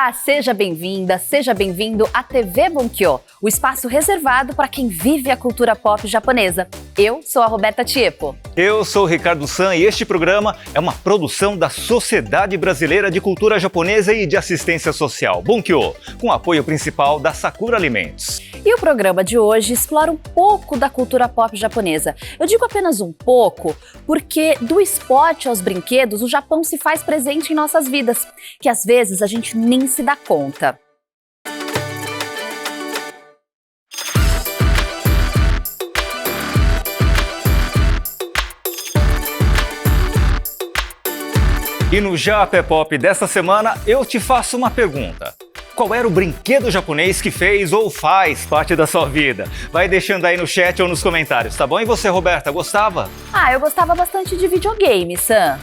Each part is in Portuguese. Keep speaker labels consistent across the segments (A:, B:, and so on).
A: Olá, seja bem-vinda, seja bem-vindo à TV Bunkyo, o espaço reservado para quem vive a cultura pop japonesa. Eu sou a Roberta Tiepo.
B: Eu sou o Ricardo San e este programa é uma produção da Sociedade Brasileira de Cultura Japonesa e de Assistência Social, Bunkyo, com apoio principal da Sakura Alimentos.
A: E o programa de hoje explora um pouco da cultura pop japonesa. Eu digo apenas um pouco, porque do esporte aos brinquedos, o Japão se faz presente em nossas vidas, que às vezes a gente nem se dá conta.
B: E no Japé Pop desta semana, eu te faço uma pergunta. Qual era o brinquedo japonês que fez ou faz parte da sua vida? Vai deixando aí no chat ou nos comentários, tá bom? E você, Roberta, gostava?
A: Eu gostava bastante de videogame, Sam.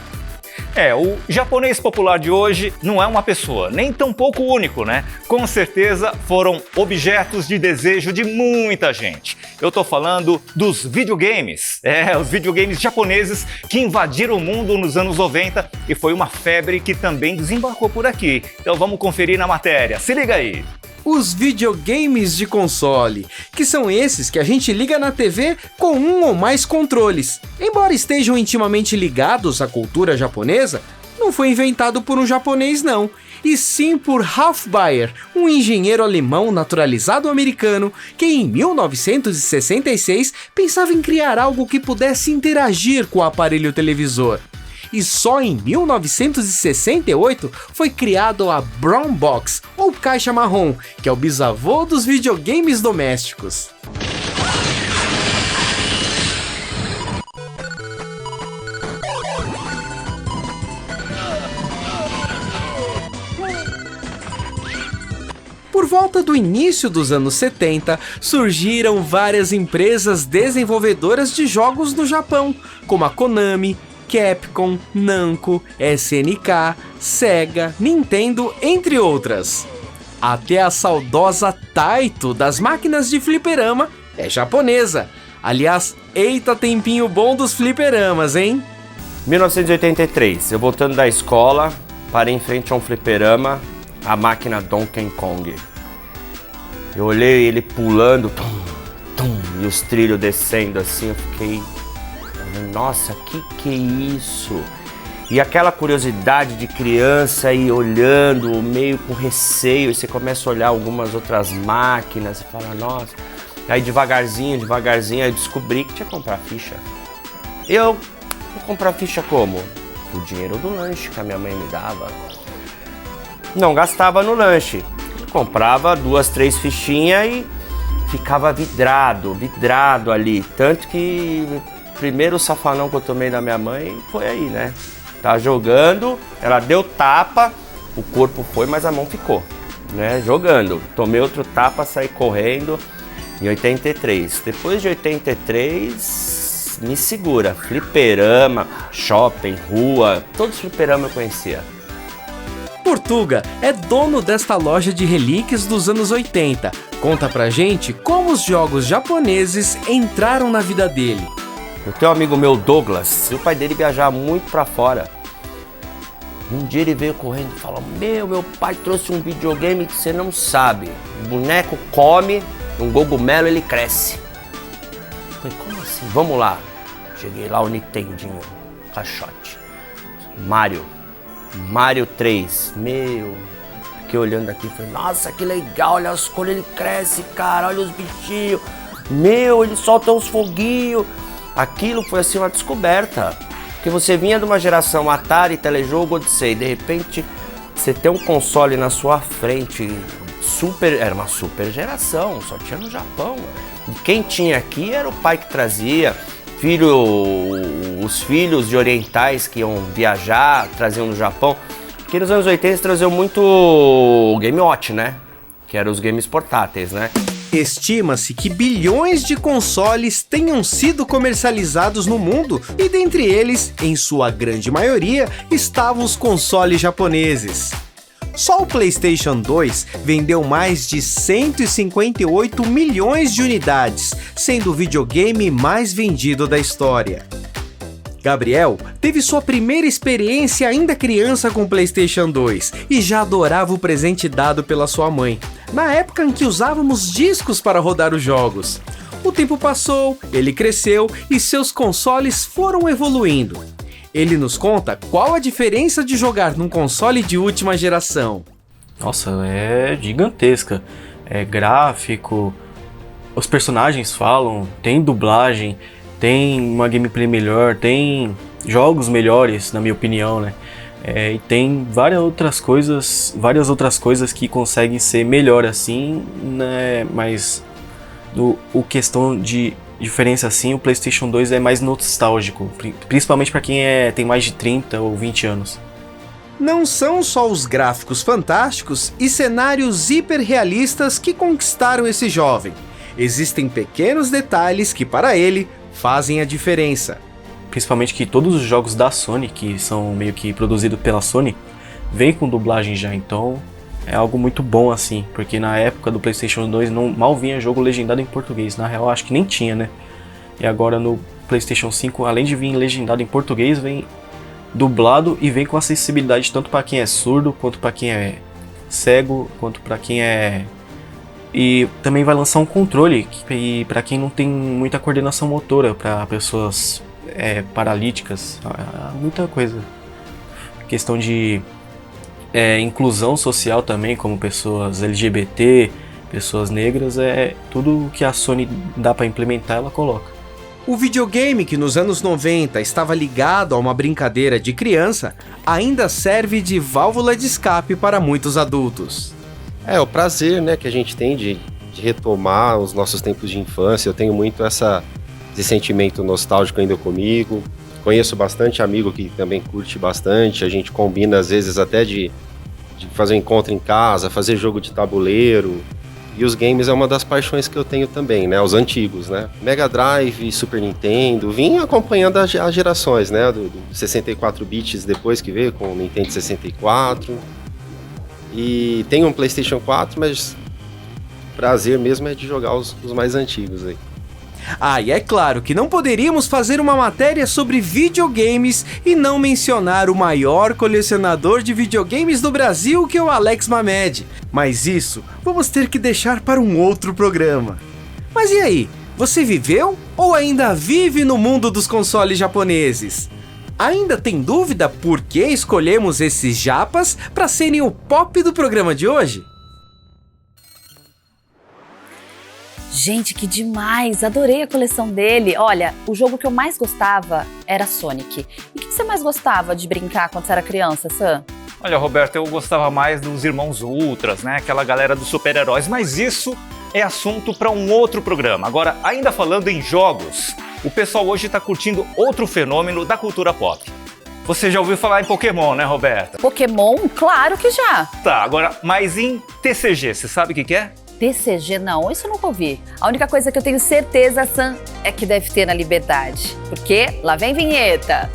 B: O japonês popular de hoje não é uma pessoa, nem tampouco único, né? Com certeza foram objetos de desejo de muita gente. Eu tô falando dos videogames. Os videogames japoneses que invadiram o mundo nos anos 90 e foi uma febre que também desembarcou por aqui. Então vamos conferir na matéria. Se liga aí!
C: Os videogames de console, que são esses que a gente liga na TV com um ou mais controles. Embora estejam intimamente ligados à cultura japonesa, não foi inventado por um japonês não, e sim por Ralph Baer, um engenheiro alemão naturalizado americano que em 1966 pensava em criar algo que pudesse interagir com o aparelho televisor. E só em 1968 foi criado a Brown Box, ou caixa marrom, que é o bisavô dos videogames domésticos. Por volta do início dos anos 70, surgiram várias empresas desenvolvedoras de jogos no Japão, como a Konami, Capcom, Namco, SNK, Sega, Nintendo, entre outras. Até a saudosa Taito das máquinas de fliperama é japonesa. Aliás, eita tempinho bom dos fliperamas, hein?
D: 1983, eu voltando da escola, parei em frente a um fliperama, a máquina Donkey Kong. Eu olhei ele pulando, e os trilhos descendo assim, eu fiquei... Nossa, que é isso? E aquela curiosidade de criança e olhando, meio com receio, e você começa a olhar algumas outras máquinas e fala, nossa. Aí devagarzinho, eu descobri que tinha que comprar ficha. Eu vou comprar ficha como? O dinheiro do lanche que a minha mãe me dava. Não gastava no lanche. Comprava 2, 3 fichinhas e ficava vidrado ali. Tanto que... primeiro safanão que eu tomei da minha mãe foi aí, né? Tá jogando, ela deu tapa, o corpo foi, mas a mão ficou, né? Jogando. Tomei outro tapa, saí correndo em 83. Depois de 83, me segura. Fliperama, shopping, rua, todos os fliperama eu conhecia.
C: Portuga é dono desta loja de relíquias dos anos 80. Conta pra gente como os jogos japoneses entraram na vida dele.
D: Eu tenho um amigo meu, Douglas, e o pai dele viajava muito pra fora. Um dia ele veio correndo e falou, meu pai trouxe um videogame que você não sabe. O boneco come, um cogumelo ele cresce. Eu falei, como assim? Vamos lá. Cheguei lá, o Nintendinho, caixote. Mario 3, fiquei olhando aqui e falei, nossa, que legal, olha as cores, ele cresce, cara, olha os bichinhos. Ele solta uns foguinhos. Aquilo foi assim uma descoberta, porque você vinha de uma geração Atari, Telejogo, Odyssey, de repente você tem um console na sua frente, era uma super geração, só tinha no Japão. E quem tinha aqui era o pai que trazia, os filhos de orientais que iam viajar, traziam no Japão, porque nos anos 80 eles traziam muito Game Watch, né? Que eram os games portáteis, né?
C: Estima-se que bilhões de consoles tenham sido comercializados no mundo e dentre eles, em sua grande maioria, estavam os consoles japoneses. Só o PlayStation 2 vendeu mais de 158 milhões de unidades, sendo o videogame mais vendido da história. Gabriel teve sua primeira experiência ainda criança com o PlayStation 2 e já adorava o presente dado pela sua mãe, na época em que usávamos discos para rodar os jogos. O tempo passou, ele cresceu e seus consoles foram evoluindo. Ele nos conta qual a diferença de jogar num console de última geração.
E: Nossa, é gigantesca. É gráfico, os personagens falam, tem dublagem, tem uma gameplay melhor, tem jogos melhores, na minha opinião, né? E tem várias outras coisas que conseguem ser melhor assim, né? Mas o questão de diferença assim, o PlayStation 2 é mais nostálgico, principalmente para quem tem mais de 30 ou 20 anos.
C: Não são só os gráficos fantásticos e cenários hiperrealistas que conquistaram esse jovem. Existem pequenos detalhes que, para ele, fazem a diferença.
E: Principalmente que todos os jogos da Sony, que são meio que produzidos pela Sony, vêm com dublagem já, então é algo muito bom assim, porque na época do PlayStation 2 mal vinha jogo legendado em português, na real acho que nem tinha, né? E agora no PlayStation 5, além de vir legendado em português, vem dublado e vem com acessibilidade tanto para quem é surdo, quanto para quem é cego, quanto para quem é... E também vai lançar um controle para quem não tem muita coordenação motora, para pessoas paralíticas, muita coisa. Questão de inclusão social também, como pessoas LGBT, pessoas negras, tudo que a Sony dá para implementar, ela coloca.
C: O videogame que nos anos 90 estava ligado a uma brincadeira de criança, ainda serve de válvula de escape para muitos adultos.
F: O prazer, né, que a gente tem de retomar os nossos tempos de infância. Eu tenho muito esse sentimento nostálgico ainda comigo. Conheço bastante amigo que também curte bastante. A gente combina às vezes até de fazer um encontro em casa, fazer jogo de tabuleiro. E os games é uma das paixões que eu tenho também, né? Os antigos, né? Mega Drive, Super Nintendo, vim acompanhando as gerações, né? Do 64 bits depois que veio com o Nintendo 64. E tem um PlayStation 4, mas o prazer mesmo é de jogar os mais antigos aí.
C: E é claro que não poderíamos fazer uma matéria sobre videogames e não mencionar o maior colecionador de videogames do Brasil, que é o Alex Mamed. Mas isso vamos ter que deixar para um outro programa. Mas e aí, você viveu ou ainda vive no mundo dos consoles japoneses? Ainda tem dúvida por que escolhemos esses japas para serem o pop do programa de hoje?
A: Gente, que demais! Adorei a coleção dele. Olha, o jogo que eu mais gostava era Sonic. E o que você mais gostava de brincar quando você era criança, Sam?
B: Olha, Roberto, eu gostava mais dos Irmãos Ultras, né? Aquela galera dos super-heróis, mas isso é assunto para um outro programa. Agora, ainda falando em jogos, o pessoal hoje está curtindo outro fenômeno da cultura pop. Você já ouviu falar em Pokémon, né, Roberta?
A: Pokémon? Claro que já!
B: Tá, agora, mas em TCG, você sabe o que é?
A: TCG não, isso eu nunca ouvi. A única coisa que eu tenho certeza, Sam, é que deve ter na Liberdade. Porque lá vem vinheta!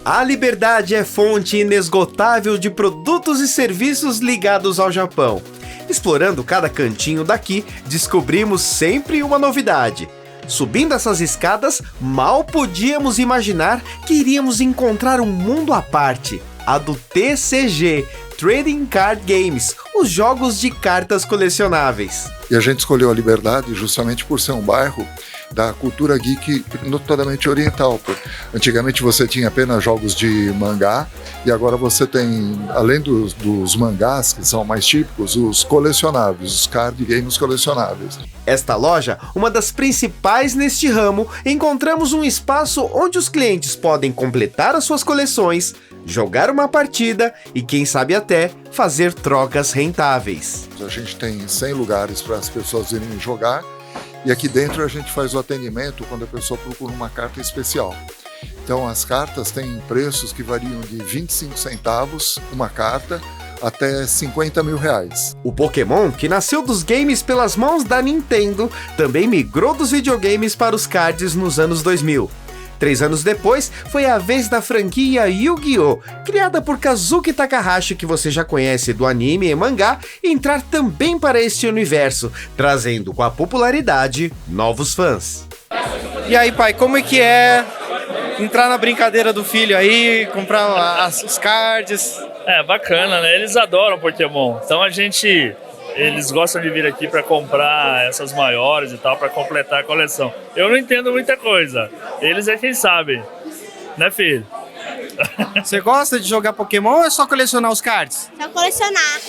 C: A Liberdade é fonte inesgotável de produtos e serviços ligados ao Japão. Explorando cada cantinho daqui, descobrimos sempre uma novidade. Subindo essas escadas, mal podíamos imaginar que iríamos encontrar um mundo à parte, a do TCG, Trading Card Games, os jogos de cartas colecionáveis.
G: E a gente escolheu a Liberdade justamente por ser um bairro da cultura geek notadamente oriental. Antigamente você tinha apenas jogos de mangá e agora você tem, além dos mangás, que são mais típicos, os colecionáveis, os card games colecionáveis.
C: Esta loja, uma das principais neste ramo, encontramos um espaço onde os clientes podem completar as suas coleções, jogar uma partida e, quem sabe até, fazer trocas rentáveis.
G: A gente tem 100 lugares para as pessoas irem jogar. E aqui dentro a gente faz o atendimento quando a pessoa procura uma carta especial. Então as cartas têm preços que variam de 25 centavos uma carta até 50 mil reais.
C: O Pokémon, que nasceu dos games pelas mãos da Nintendo, também migrou dos videogames para os cards nos anos 2000. 3 anos depois, foi a vez da franquia Yu-Gi-Oh!, criada por Kazuki Takahashi, que você já conhece do anime e mangá, entrar também para este universo, trazendo com a popularidade novos fãs.
H: E aí, pai, como é que é entrar na brincadeira do filho aí, comprar os cards?
I: É, bacana, né? Eles adoram Pokémon. Então eles gostam de vir aqui para comprar essas maiores e tal, para completar a coleção. Eu não entendo muita coisa. Eles é quem sabem. Né, filho?
H: Você gosta de jogar Pokémon ou é só colecionar os cards?
J: Só colecionar.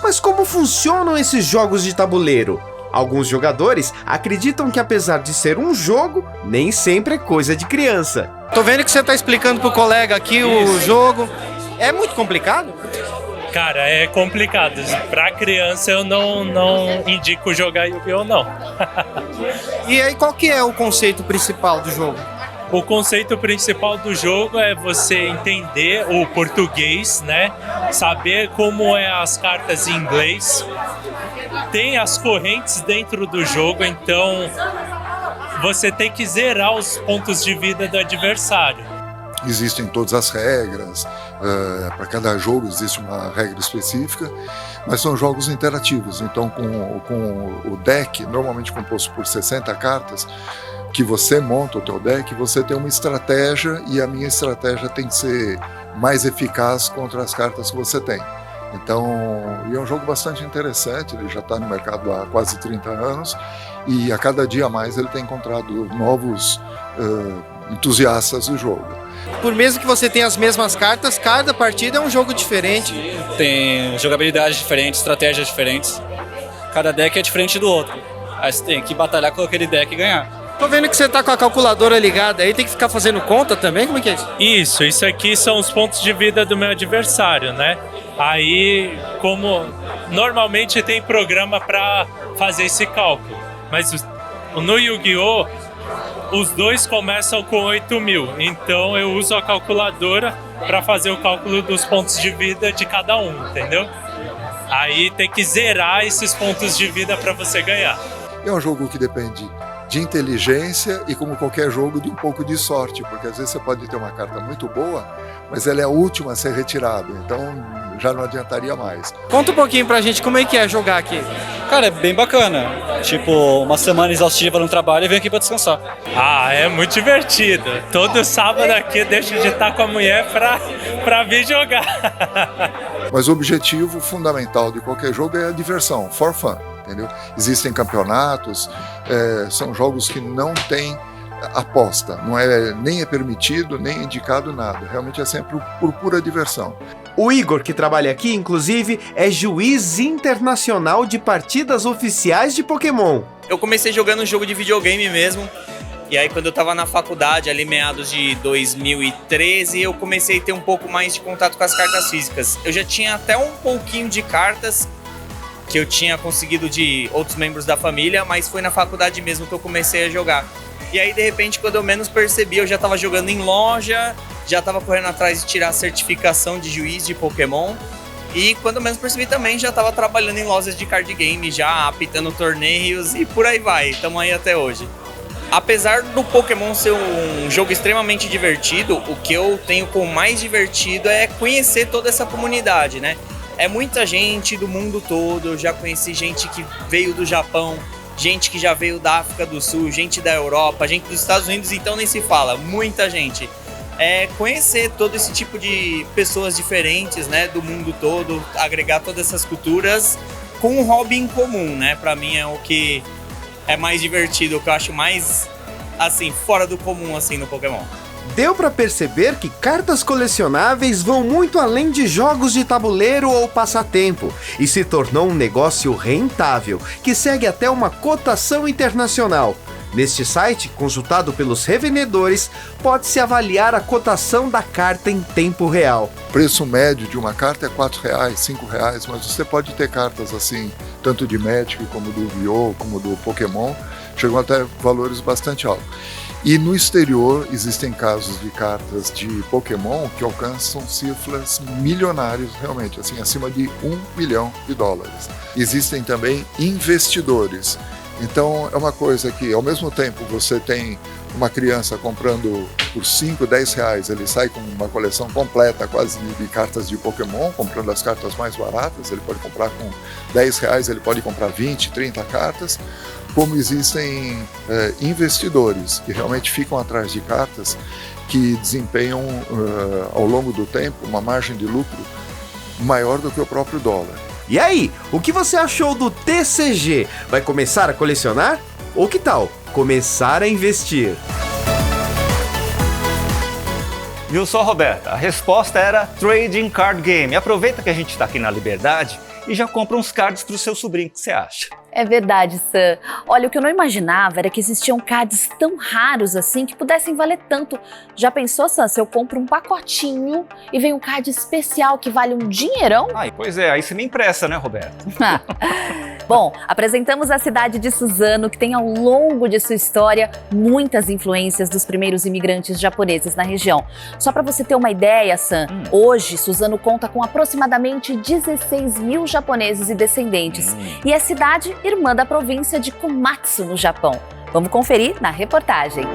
C: Mas como funcionam esses jogos de tabuleiro? Alguns jogadores acreditam que, apesar de ser um jogo, nem sempre é coisa de criança.
H: Tô vendo que você tá explicando pro colega aqui o jogo. É muito complicado?
K: Cara, é complicado. Pra criança eu não indico jogar Yu-Gi-Oh! Não.
H: E aí, qual que é o conceito principal do jogo?
K: O conceito principal do jogo é você entender o português, né? Saber como é as cartas em inglês. Tem as correntes dentro do jogo, então você tem que zerar os pontos de vida do adversário.
G: Existem todas as regras, para cada jogo existe uma regra específica, mas são jogos interativos. Então, com o deck, normalmente composto por 60 cartas, que você monta o teu deck, você tem uma estratégia e a minha estratégia tem que ser mais eficaz contra as cartas que você tem. Então, é um jogo bastante interessante, ele já está no mercado há quase 30 anos e a cada dia mais ele tem encontrado novos entusiastas do jogo.
H: Por mesmo que você tenha as mesmas cartas, cada partida é um jogo diferente.
L: Tem jogabilidades diferentes, estratégias diferentes. Cada deck é diferente do outro. Aí você tem que batalhar com aquele deck e ganhar.
H: Tô vendo que você tá com a calculadora ligada aí, tem que ficar fazendo conta também? Como é que é isso?
K: Isso aqui são os pontos de vida do meu adversário, né? Aí, como normalmente tem programa para fazer esse cálculo, mas no Yu-Gi-Oh! Os dois começam com 8.000, então eu uso a calculadora para fazer o cálculo dos pontos de vida de cada um, entendeu? Aí tem que zerar esses pontos de vida para você ganhar.
G: É um jogo que depende de inteligência e, como qualquer jogo, de um pouco de sorte, porque às vezes você pode ter uma carta muito boa, mas ela é a última a ser retirada, então já não adiantaria mais.
H: Conta um pouquinho pra gente como é que é jogar aqui.
L: Cara, é bem bacana. Tipo, uma semana exaustiva no trabalho e vem aqui pra descansar.
K: Ah, é muito divertido. Todo sábado aqui eu deixo de estar com a mulher pra vir jogar.
G: Mas o objetivo fundamental de qualquer jogo é a diversão, for fun, entendeu? Existem campeonatos, são jogos que não têm aposta, nem é permitido, nem indicado nada. Realmente é sempre por pura diversão.
C: O Igor, que trabalha aqui, inclusive, é juiz internacional de partidas oficiais de Pokémon.
M: Eu comecei jogando um jogo de videogame mesmo, e aí quando eu tava na faculdade, ali meados de 2013, eu comecei a ter um pouco mais de contato com as cartas físicas. Eu já tinha até um pouquinho de cartas que eu tinha conseguido de outros membros da família, mas foi na faculdade mesmo que eu comecei a jogar. E aí, de repente, quando eu menos percebi, eu já tava jogando em loja, já tava correndo atrás de tirar a certificação de juiz de Pokémon. E quando eu menos percebi também, já tava trabalhando em lojas de card game, já apitando torneios e por aí vai. Tamo aí até hoje. Apesar do Pokémon ser um jogo extremamente divertido, o que eu tenho como mais divertido é conhecer toda essa comunidade, né? É muita gente do mundo todo, eu já conheci gente que veio do Japão, gente que já veio da África do Sul, gente da Europa, gente dos Estados Unidos, então nem se fala, muita gente. Conhecer todo esse tipo de pessoas diferentes, né, do mundo todo, agregar todas essas culturas com um hobby em comum, né, pra mim é o que é mais divertido, o que eu acho mais, assim, fora do comum, assim, no Pokémon.
C: Deu pra perceber que cartas colecionáveis vão muito além de jogos de tabuleiro ou passatempo e se tornou um negócio rentável, que segue até uma cotação internacional. Neste site, consultado pelos revendedores, pode-se avaliar a cotação da carta em tempo real.
G: O preço médio de uma carta é R$4, R$5, mas você pode ter cartas assim, tanto de Magic como do Yu-Gi-Oh!, como do Pokémon, chegam até valores bastante altos. E no exterior existem casos de cartas de Pokémon que alcançam cifras milionárias realmente, assim, acima de $1 milhão. Existem também investidores Então é uma coisa que ao mesmo tempo você tem uma criança comprando por 5, 10 reais, ele sai com uma coleção completa quase de cartas de Pokémon, comprando as cartas mais baratas, ele pode comprar com 10 reais, ele pode comprar 20, 30 cartas, como existem investidores que realmente ficam atrás de cartas que desempenham ao longo do tempo uma margem de lucro maior do que o próprio dólar.
C: E aí, o que você achou do TCG? Vai começar a colecionar? Ou que tal começar a investir?
B: Viu só, Roberta? A resposta era Trading Card Game. Aproveita que a gente está aqui na Liberdade e já compra uns cards para o seu sobrinho. O que você acha?
A: É verdade, Sam. Olha, o que eu não imaginava era que existiam cards tão raros assim que pudessem valer tanto. Já pensou, Sam, se eu compro um pacotinho e vem um card especial que vale um dinheirão?
B: Ai, pois é, aí você me impressa, né, Roberto?
A: Bom, apresentamos a cidade de Suzano, que tem ao longo de sua história muitas influências dos primeiros imigrantes japoneses na região. Só para você ter uma ideia, Sam, hoje Suzano conta com aproximadamente 16 mil japoneses e descendentes. E é cidade irmã da província de Komatsu, no Japão. Vamos conferir na reportagem.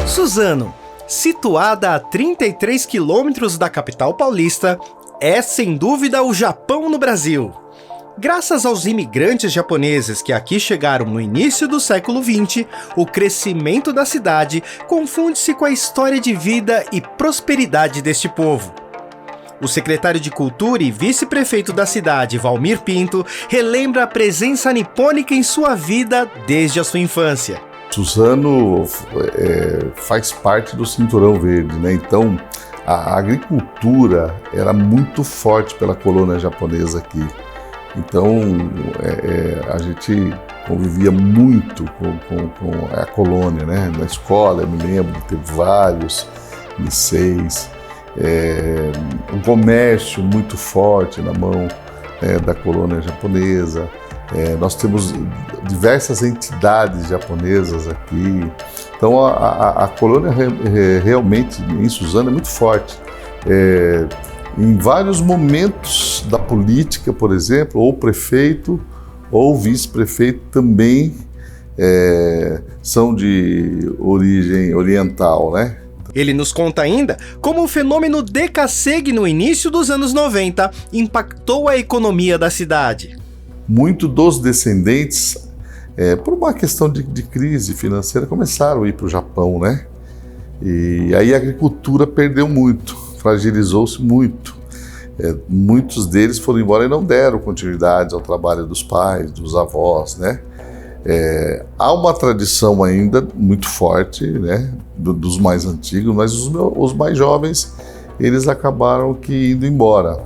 J: Suzano, situada a 33 quilômetros da capital paulista, é sem dúvida o Japão no Brasil. Graças aos imigrantes japoneses que aqui chegaram no início do século XX, o crescimento da cidade confunde-se com a história de vida e prosperidade deste povo. O secretário de Cultura e vice-prefeito da cidade, Valmir Pinto, relembra a presença nipônica em sua vida desde a sua infância.
N: Suzano faz parte do Cinturão Verde, né? Então a agricultura era muito forte pela colônia japonesa aqui. Então a gente convivia muito com a colônia, né? Na escola eu me lembro de ter vários liceis, um comércio muito forte na mão da colônia japonesa. Nós temos diversas entidades japonesas aqui. Então a colônia realmente em Suzano é muito forte. Em vários momentos da política, por exemplo, ou o prefeito ou o vice-prefeito também são de origem oriental, né?
J: Ele nos conta ainda como o fenômeno Dekasegi no início dos anos 90 impactou a economia da cidade.
N: Muito dos descendentes, por uma questão de crise financeira, começaram a ir para o Japão, né? E aí a agricultura perdeu muito, fragilizou-se muito. Muitos deles foram embora e não deram continuidade ao trabalho dos pais, dos avós, né? Há uma tradição ainda muito forte, né, dos mais antigos, mas os mais jovens, eles acabaram que indo embora.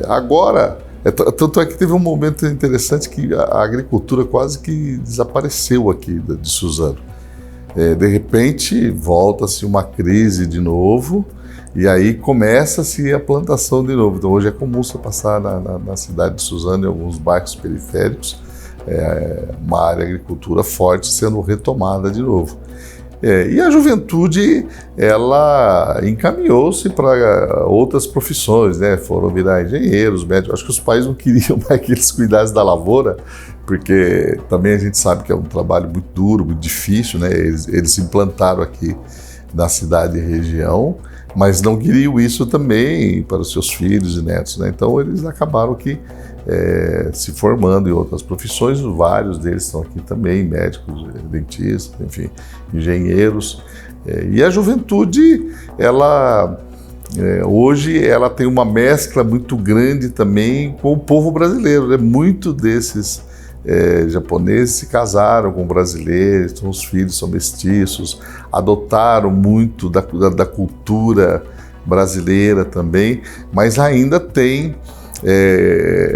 N: Agora, tanto é que teve um momento interessante que a agricultura quase que desapareceu aqui de Suzano. De repente, volta-se uma crise de novo, e aí começa-se a plantação de novo. Então hoje é comum você passar na cidade de Suzano, em alguns bairros periféricos, uma área de agricultura forte sendo retomada de novo. E a juventude, ela encaminhou-se para outras profissões, né? Foram virar engenheiros, médicos. Acho que os pais não queriam mais que eles cuidassem da lavoura, porque também a gente sabe que é um trabalho muito duro, muito difícil, né? Eles se implantaram aqui na cidade e região, mas não queriam isso também para os seus filhos e netos, né? Então eles acabaram que se formando em outras profissões. Vários deles estão aqui também, médicos, dentistas, enfim, engenheiros. E a juventude, ela hoje ela tem uma mescla muito grande também com o povo brasileiro, né? Muito desses japoneses se casaram com brasileiros, então os filhos são mestiços, adotaram muito da cultura brasileira também, mas ainda tem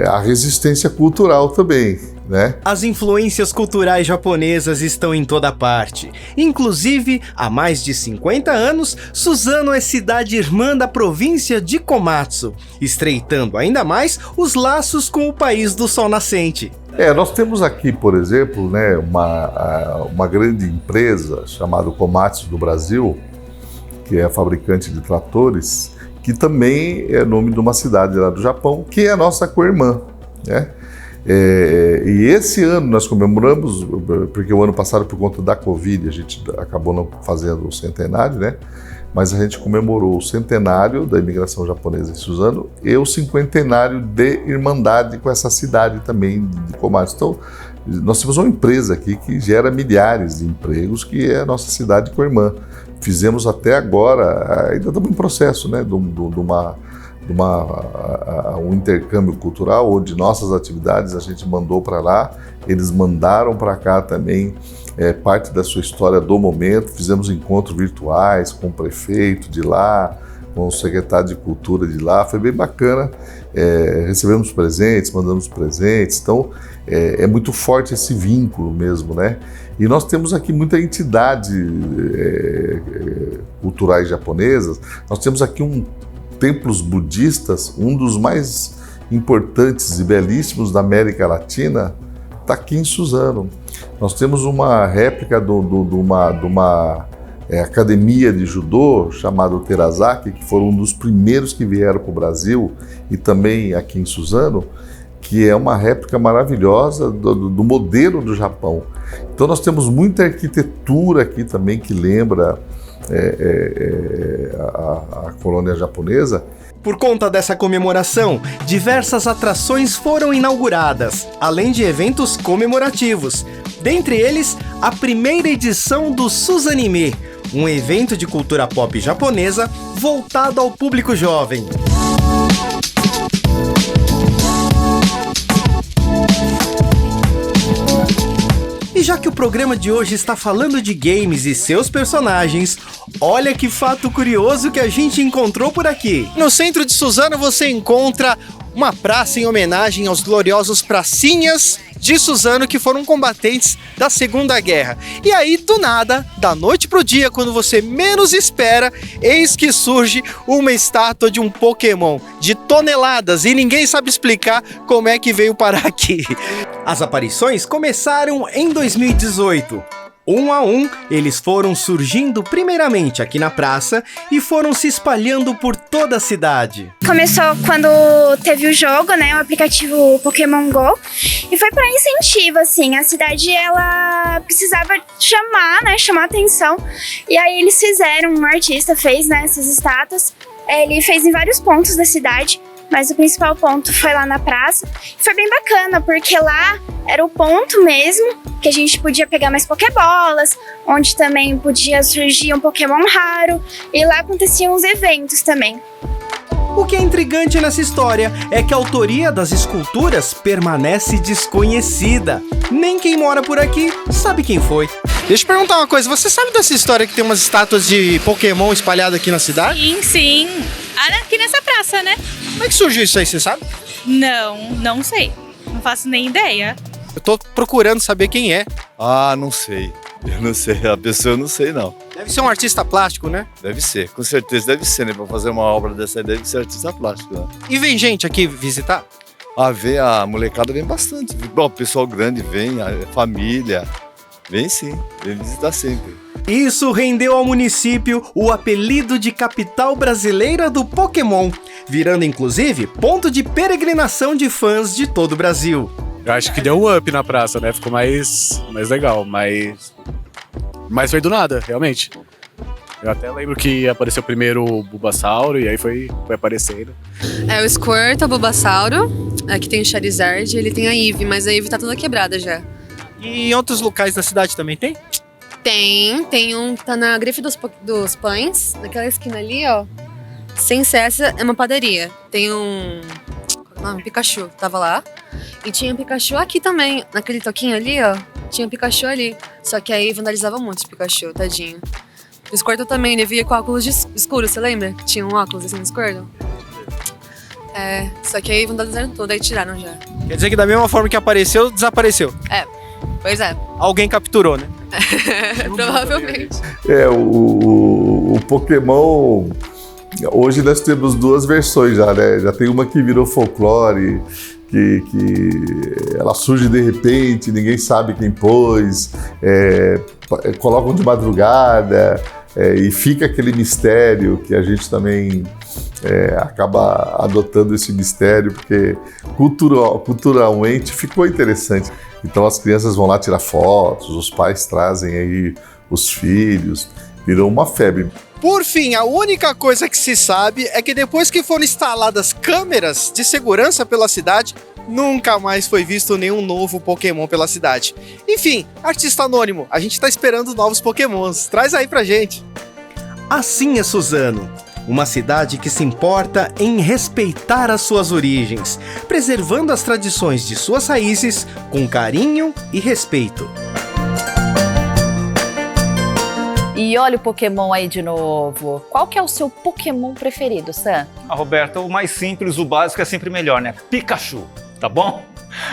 N: a resistência cultural também, né?
J: As influências culturais japonesas estão em toda parte. Inclusive, há mais de 50 anos, Suzano é cidade irmã da província de Komatsu, estreitando ainda mais os laços com o país do sol nascente.
N: Nós temos aqui, por exemplo, né, uma grande empresa chamada Komatsu do Brasil, que é a fabricante de tratores, que também é nome de uma cidade lá do Japão, que é a nossa co-irmã, né? E esse ano nós comemoramos, porque o ano passado, por conta da Covid, a gente acabou não fazendo o centenário, né? Mas a gente comemorou o centenário da imigração japonesa em Suzano e o cinquentenário de irmandade com essa cidade também de Komatsu. Então, nós temos uma empresa aqui que gera milhares de empregos, que é a nossa cidade co-irmã. Fizemos até agora, ainda estamos em processo, né, de um intercâmbio cultural, onde nossas atividades a gente mandou para lá, eles mandaram para cá também parte da sua história do momento. Fizemos encontros virtuais com o prefeito de lá, com o secretário de cultura de lá, foi bem bacana. Recebemos presentes, mandamos presentes, então é muito forte esse vínculo mesmo, né? E nós temos aqui muita entidade culturais japonesas. Nós temos aqui templos budistas, um dos mais importantes e belíssimos da América Latina, está aqui em Suzano. Nós temos uma réplica de uma academia de judô chamada Terazaki, que foram um dos primeiros que vieram para o Brasil, e também aqui em Suzano, que é uma réplica maravilhosa do modelo do Japão. Então nós temos muita arquitetura aqui também que lembra a colônia japonesa.
J: Por conta dessa comemoração, diversas atrações foram inauguradas, além de eventos comemorativos. Dentre eles, a primeira edição do Suzanime, um evento de cultura pop japonesa voltado ao público jovem. E já que o programa de hoje está falando de games e seus personagens, olha que fato curioso que a gente encontrou por aqui.
H: No centro de Suzano você encontra uma praça em homenagem aos gloriosos pracinhas de Suzano que foram combatentes da Segunda Guerra. E aí, do nada, da noite pro dia, quando você menos espera, eis que surge uma estátua de um Pokémon de toneladas e ninguém sabe explicar como é que veio parar aqui.
J: As aparições começaram em 2018. Um a um, eles foram surgindo primeiramente aqui na praça e foram se espalhando por toda a cidade.
O: Começou quando teve o jogo, né, o aplicativo Pokémon Go, e foi para incentivo, assim, a cidade, ela precisava chamar atenção, e aí eles fizeram, um artista fez, né, essas estátuas, ele fez em vários pontos da cidade, mas o principal ponto foi lá na praça. Foi bem bacana, porque lá era o ponto mesmo que a gente podia pegar mais pokébolas, onde também podia surgir um Pokémon raro, e lá aconteciam os eventos também.
J: O que é intrigante nessa história é que a autoria das esculturas permanece desconhecida. Nem quem mora por aqui sabe quem foi.
H: Deixa eu perguntar uma coisa, você sabe dessa história que tem umas estátuas de Pokémon espalhadas aqui na cidade?
P: Sim, sim. Aqui nessa praça, né?
H: Como é que surgiu isso aí, você sabe?
P: Não sei. Não faço nem ideia.
H: Eu tô procurando saber quem é.
Q: Ah, não sei. Eu não sei. A pessoa eu não sei, não.
H: Deve ser um artista plástico, né?
Q: Deve ser, com certeza deve ser, né? Pra fazer uma obra dessa aí deve ser artista plástico, né?
H: E vem gente aqui visitar?
Q: A molecada vem bastante. Bom, o pessoal grande vem, a família. Vem sim, vem visitar sempre.
J: Isso rendeu ao município o apelido de capital brasileira do Pokémon, virando inclusive ponto de peregrinação de fãs de todo o Brasil.
R: Eu acho que deu um up na praça, né? Ficou mais legal, mas foi do nada, realmente. Eu até lembro que apareceu primeiro o Bulbasauro e aí foi aparecendo.
S: É o Squirtle, o Bulbasauro, aqui tem o Charizard, ele tem a Eevee, mas a Eevee tá toda quebrada já.
H: E em outros locais da cidade também tem?
S: Tem um que tá na Grife dos Pães, naquela esquina ali, ó. Sem ser essa, é uma padaria. Tem um Pikachu, tava lá. E tinha um Pikachu aqui também, naquele toquinho ali, ó. Tinha um Pikachu ali. Só que aí vandalizava muito esse Pikachu, tadinho. O Squirtle também, ele via com óculos escuro, você lembra? Tinha um óculos assim no Squirtle. Só que aí vandalizaram tudo, aí tiraram já.
H: Quer dizer que da mesma forma que apareceu, desapareceu.
S: Pois é.
H: Alguém capturou, né?
S: Provavelmente.
N: O Pokémon... Hoje nós temos duas versões já, né? Já tem uma que virou folclore, que ela surge de repente, ninguém sabe quem pôs, colocam de madrugada. E fica aquele mistério que a gente também acaba adotando esse mistério, porque culturalmente ficou interessante. Então as crianças vão lá tirar fotos, os pais trazem aí os filhos, virou uma febre.
H: Por fim, a única coisa que se sabe é que depois que foram instaladas câmeras de segurança pela cidade, nunca mais foi visto nenhum novo Pokémon pela cidade. Enfim, artista anônimo, a gente tá esperando novos Pokémons. Traz aí pra gente.
J: Assim é Suzano, uma cidade que se importa em respeitar as suas origens, preservando as tradições de suas raízes com carinho e respeito.
A: E olha o Pokémon aí de novo. Qual que é o seu Pokémon preferido, Sam?
B: Roberta, o mais simples, o básico é sempre melhor, né? Pikachu, tá bom?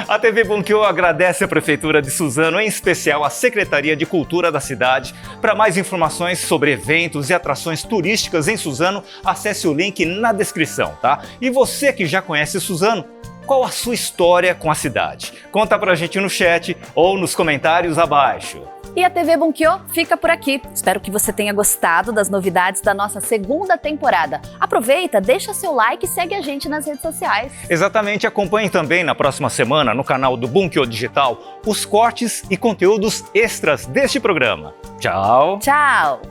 B: A TV Bunkyo agradece a Prefeitura de Suzano, em especial a Secretaria de Cultura da cidade. Para mais informações sobre eventos e atrações turísticas em Suzano, acesse o link na descrição, tá? E você que já conhece Suzano, qual a sua história com a cidade? Conta pra gente no chat ou nos comentários abaixo.
A: E a TV Bunkyo fica por aqui. Espero que você tenha gostado das novidades da nossa segunda temporada. Aproveita, deixa seu like e segue a gente nas redes sociais.
B: Exatamente, acompanhe também na próxima semana no canal do Bunkyo Digital os cortes e conteúdos extras deste programa. Tchau!
A: Tchau!